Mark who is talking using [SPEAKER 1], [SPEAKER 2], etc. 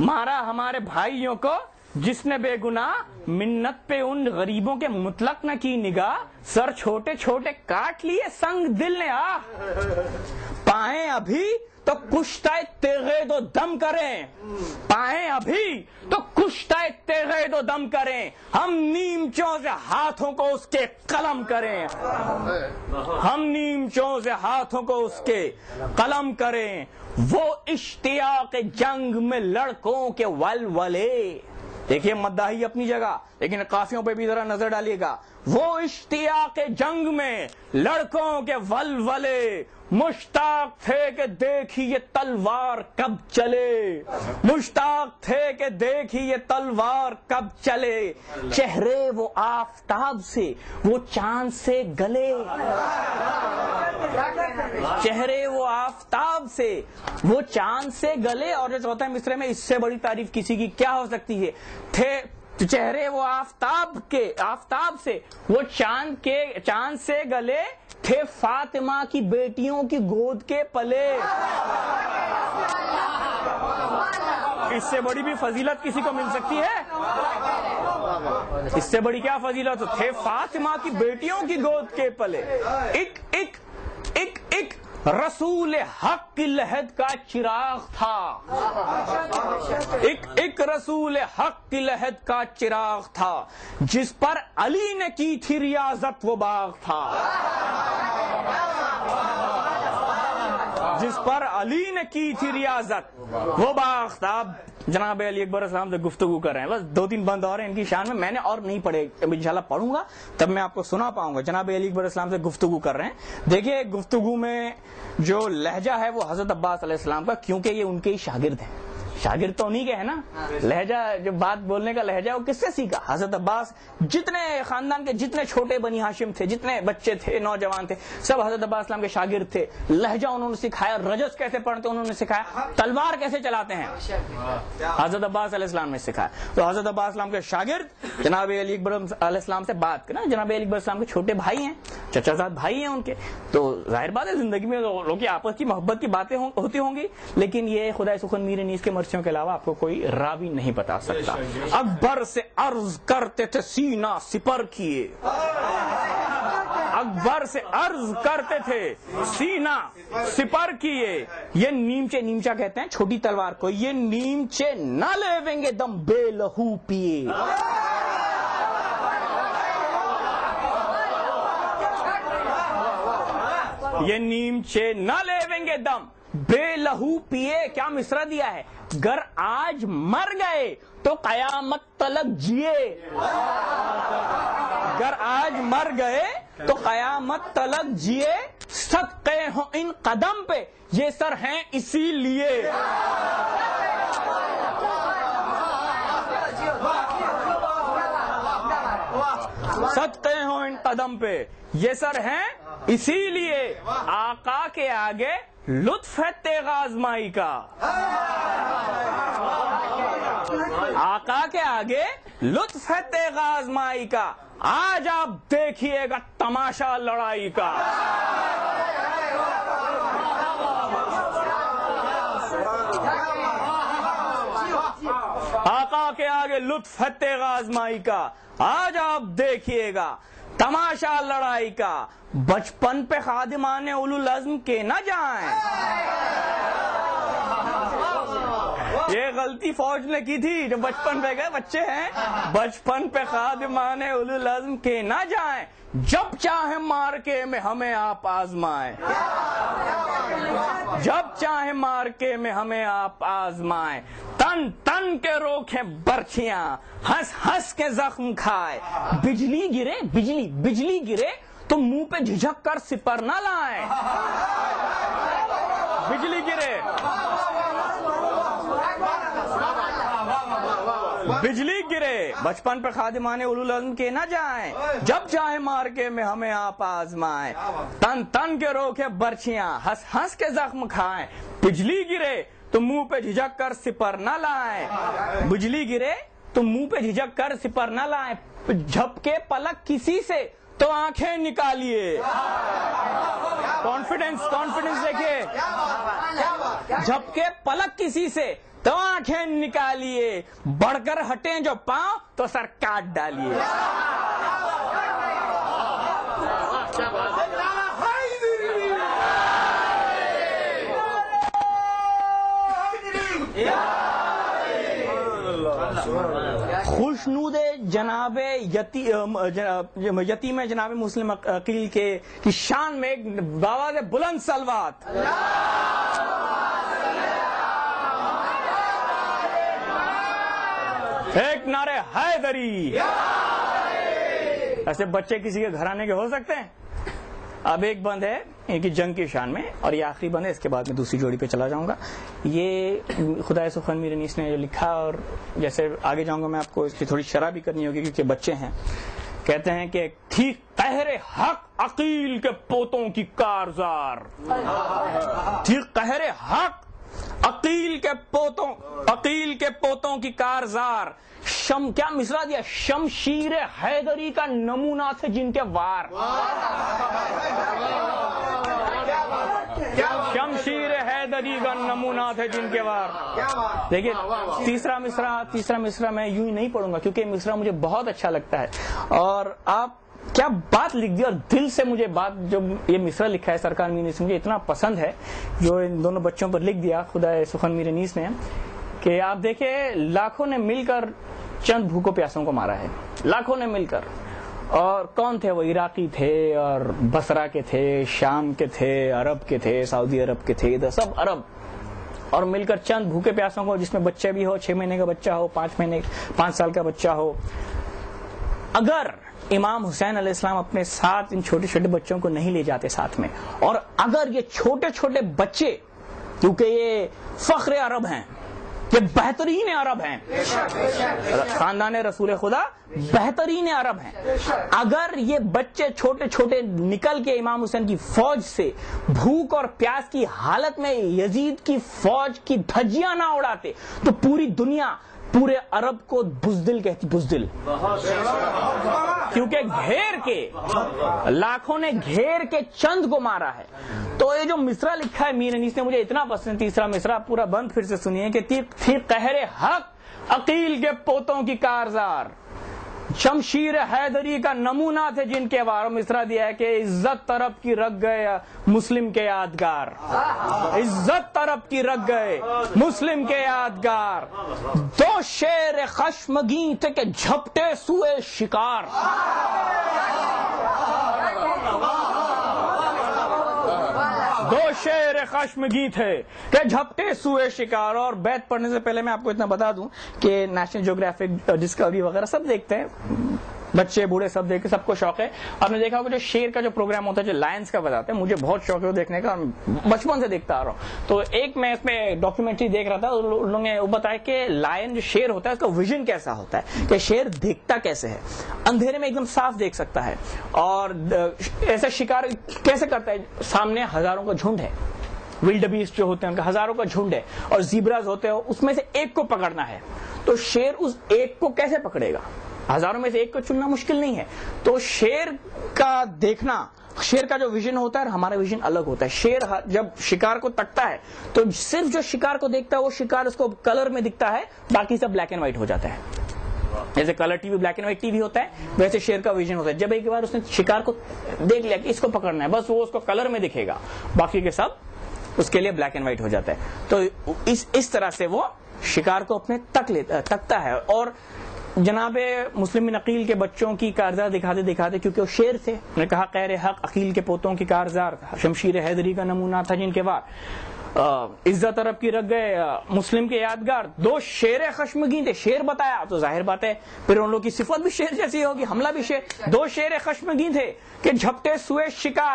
[SPEAKER 1] مارا ہمارے بھائیوں کو جس نے بے گناہ، منت پہ ان غریبوں کے مطلق نہ کی نگاہ، سر چھوٹے چھوٹے کاٹ لیے سنگ دل نے پائیں ابھی تو کشتہ تیغے دو دم کریں، پائیں ابھی تو کشتہ تیغے دو دم کریں، ہم نیمچوں سے ہاتھوں کو اس کے قلم کریں، ہم نیمچوں سے ہاتھوں کو اس کے قلم کریں، وہ اشتیاق جنگ میں لڑکوں کے ولولے۔ دیکھیے مداحی اپنی جگہ، لیکن قافیوں پہ بھی ذرا نظر ڈالیے گا۔ وہ اشتیاق جنگ میں لڑکوں کے ولولے، مشتاق تھے کہ دیکھی یہ تلوار کب چلے، مشتاق تھے کہ دیکھی یہ تلوار کب چلے، چہرے وہ آفتاب سے وہ چاند سے گلے، چہرے وہ آفتاب سے وہ چاند سے گلے۔ اور جو چوتھے مصرے میں اس سے بڑی تعریف کسی کی کیا ہو سکتی ہے؟ تھے چہرے وہ آفتاب سے وہ چاند سے گلے، تھے فاطمہ کی بیٹیوں کی گود کے پلے۔ اس سے بڑی بھی فضیلت کسی کو مل سکتی ہے؟ اس سے بڑی کیا فضیلت؟ تھے فاطمہ کی بیٹیوں کی گود کے پلے۔ ایک رسول حق کی لحد کا چراغ تھا، ایک رسول حق کی لحد کا چراغ تھا، جس پر علی نے کی تھی ریاضت وہ باغ تھا، جس پر علی نے کی تھی ریاضت وہ باغ تھا۔ جناب علی اکبر السلام سے گفتگو کر رہے ہیں، بس 2-3 بند اور ہیں ان کی شان میں نے اور نہیں پڑھے، اب انشاءاللہ پڑھوں گا تب میں آپ کو سنا پاؤں گا۔ جناب علی اکبر السلام سے گفتگو کر رہے ہیں۔ دیکھیے گفتگو میں جو لہجہ ہے وہ حضرت عباس علیہ السلام کا، کیونکہ یہ ان کے ہی شاگرد ہیں، شاگرد تو انہی کے ہے نا۔ لہجہ جو بات بولنے کا لہجہ وہ کس سے سیکھا؟ حضرت عباس، جتنے خاندان کے جتنے چھوٹے بنی ہاشم تھے، جتنے بچے تھے، نوجوان تھے، سب حضرت عباس اسلام کے شاگرد تھے۔ لہجہ انہوں نے سکھایا، رجس کیسے پڑھتے انہوں نے سکھایا، تلوار کیسے چلاتے ہیں حضرت عباس علیہ السلام نے سکھایا۔ تو حضرت عباس اسلام کے شاگرد جناب علی اکبر علیہ السلام سے بات کرنا، جناب علی اکبر السلام کے چھوٹے بھائی ہیں، چچا زاد بھائی ہیں ان کے، تو ظاہر بات ہے زندگی میں لوگوں کی آپس کی محبت کی باتیں ہوتی ہوں گی، لیکن یہ خدا سخن میر نیز کے مرثیوں کے علاوہ آپ کو کوئی راوی نہیں بتا سکتا۔ اکبر سے عرض کرتے تھے سینہ سپر کیے، اکبر سے عرض کرتے تھے سینہ سپر کیے، یہ نیمچا کہتے ہیں چھوٹی تلوار کو، یہ نیمچے نہ لیویں گے دم بے لہو پیے، یہ نیمچے نہ لیویں گے دم بے لہو پیے۔ کیا مصرع دیا ہے؟ گر آج مر گئے تو قیامت تلک جیے، گر آج مر گئے تو قیامت تلک جیے، صدقے ہوں ان قدم پہ یہ سر ہیں اسی لیے، صدقے ہوں ان قدم پہ یہ سر ہیں اسی لیے، آقا کے آگے لطف ہے تیغ آزمائی کا، آقا کے آگے لطف ہے تیغ آزمائی کا، آج آپ دیکھیے گا تماشا لڑائی کا، آقا کے آگے لطف ہے تیغ آزمائی کا، آج آپ دیکھیے گا تماشا لڑائی کا، بچپن پہ خادمان اولو العزم کے نہ جائیں، یہ غلطی فوج نے کی تھی جو بچپن پہ گئے بچے ہیں، بچپن پہ خادمان اولو العزم کے نہ جائیں، جب چاہیں مارکے میں ہمیں آپ آزمائیں، جب چاہیں مارکے میں ہمیں آپ آزمائیں، تن تن کے روکیں برچیاں، ہنس ہنس کے زخم کھائے، بجلی گرے بجلی گرے تو منہ پہ جھجک کر سپر نہ لائیں، بجلی گرے بچپن پہ خادمان اولو العزم کے نہ جائیں، جب چاہے مارکے میں ہمیں آپ آزمائیں، تن تن کے روکے برچیاں، ہنس ہنس کے زخم کھائیں، بجلی گرے تو منہ پہ جھجک کر سپر نہ لائیں، بجلی گرے تو منہ پہ جھجک کر سپر نہ لائیں، جھپکے پلک کسی سے تو آنکھیں نکالیے، کانفیڈنس دیکھیے، جھپکے پلک کسی سے تو آنکھیں نکالیے، بڑھ کر ہٹیں جو پاؤں تو سر کاٹ ڈالیے. خوشنود جناب یتیم جناب مسلم عقیل کی شان میں ایک بآواز بلند صلوات. ایک نعرے حیدری. ایسے بچے کسی کے گھرانے کے ہو سکتے ہیں؟ اب ایک بند ہے ان کی جنگ کی شان میں، اور یہ آخری بند ہے، اس کے بعد میں دوسری جوڑی پہ چلا جاؤں گا. یہ خدائے سخن میر انیس نے جو لکھا، اور جیسے آگے جاؤں گا میں آپ کو اس کی تھوڑی شرح بھی کرنی ہوگی کیونکہ بچے ہیں. کہتے ہیں کہ تھی قہر حق عقیل کے پوتوں کی کارزار. تھی قہر حق عقیل کے پوتوں کی کارزار. کیا مصرع دیا، شمشیر حیدری کا نمونہ تھے جن کے وار. شمشیر حیدری کا نمونہ تھے جن کے وار. دیکھیے تیسرا مصرع میں یوں ہی نہیں پڑھوں گا کیونکہ مصرع مجھے بہت اچھا لگتا ہے، اور آپ کیا بات لکھ دی، اور دل سے مجھے بات جو یہ مصرع لکھا ہے سرکار میر انیس مجھے اتنا پسند ہے جو ان دونوں بچوں پر لکھ دیا خدا سخن میر انیس نے، کہ آپ دیکھیں لاکھوں نے مل کر چند بھوکوں پیاسوں کو مارا ہے، لاکھوں نے مل کر. اور کون تھے وہ؟ عراقی تھے، اور بصرہ کے تھے، شام کے تھے، عرب کے تھے، سعودی عرب کے تھے، سب عرب، اور مل کر چند بھوکے پیاسوں کو، جس میں بچے بھی ہو، 6 مہینے کا بچہ ہو، 5 سال کا بچہ ہو. اگر امام حسین علیہ السلام اپنے ساتھ ان چھوٹے چھوٹے بچوں کو نہیں لے جاتے ساتھ میں، اور اگر یہ چھوٹے چھوٹے بچے، کیونکہ یہ فخر عرب ہیں، یہ بہترین عرب ہیں، خاندان رسول خدا بہترین عرب ہیں، اگر یہ بچے چھوٹے چھوٹے نکل کے امام حسین کی فوج سے بھوک اور پیاس کی حالت میں یزید کی فوج کی دھجیاں نہ اڑاتے تو پوری دنیا پورے عرب کو بزدل کہتی، بزدل، کیونکہ گھیر کے لاکھوں نے گھیر کے چند کو مارا ہے. تو یہ جو مصرع لکھا ہے میر انیس نے مجھے اتنا پسند. تیسرا مصرع پورا بند پھر سے سنیے کہ تھی قہر حق عقیل کے پوتوں کی کارزار، شمشیر حیدری کا نمونہ تھے جن کے وار. مصرع دیا ہے کہ عزت طرف کی رکھ گئے مسلم کے یادگار، عزت طرف کی رکھ گئے مسلم کے یادگار. دو شیر خشمگین تھے کہ جھپٹے سوئے شکار. دو شیر خشمگی تھے کہ جھپٹے سوئے شکار. اور بیت پڑھنے سے پہلے میں آپ کو اتنا بتا دوں کہ نیشنل جیوگرافک، ڈسکوری وغیرہ سب دیکھتے ہیں، بچے بوڑھے سب دیکھتے، سب کو شوق ہے. آپ نے دیکھا ہوگا جو شیر کا جو پروگرام ہوتا ہے جو لائنز کا بتاتے ہیں، مجھے بہت شوق ہے وہ دیکھنے کا، بچپن سے دیکھتا آ رہا ہوں. تو ایک میں اس میں ڈاکیومنٹری دیکھ رہا تھا، ان لوگوں نے وہ بتایا کہ لائن جو شیر ہوتا ہے اس کا ویژن کیسا ہوتا ہے، کہ شیر دیکھتا کیسے ہے، اندھیرے میں ایک دم صاف دیکھ سکتا ہے، اور ایسا شکار کیسے کرتا ہے. سامنے ہزاروں کا جھنڈ ہے، ولڈ بیسٹ جو ہوتے ہیں ان کا ہزاروں کا جھنڈ ہے، اور زیبراز ہوتے ہیں، اس میں سے ایک کو پکڑنا ہے. تو شیر اس ایک کو کیسے پکڑے گا؟ ہزاروں میں سے ایک کو چننا مشکل نہیں ہے. تو شیر کا دیکھنا، شیر کا جو ویژن ہوتا ہے اور ہمارا ویژن الگ ہوتا ہے. شیر جب شکار کو تکتا ہے تو صرف جو شکار کو دیکھتا ہے وہ شکار اس کو کلر میں دکھتا ہے، باقی سب بلیک اینڈ وائٹ ہو جاتا ہے. جیسے colour T V black and white T V ہوتا ہے، ویسے شیر کا ویژن ہوتا ہے. جب ایک بار اس نے شکار کو دیکھ لیا کہ اس کو پکڑنا ہے، بس وہ اس کو کلر میں دکھے گا، باقی کے سب اس کے لیے بلیک اینڈ وائٹ ہو جاتا ہے. تو اس طرح سے وہ شکار کو اپنے تکتا ہے. اور جناب مسلم بن عقیل کے بچوں کی کارزار دکھاتے کیونکہ وہ شیر تھے، نے کہا قہر حق عقیل کے پوتوں کی کارزار، شمشیر حیدری کا نمونہ تھا جن کے وار. عزت عرب کی رکھ گئے مسلم کے یادگار. دو شیر خشمگین تھے، شیر بتایا تو ظاہر بات ہے پھر ان لوگوں کی صفت بھی شیر جیسی ہوگی، حملہ بھی شیر. دو شیر خشمگین تھے کہ جھپٹے سوئے شکار.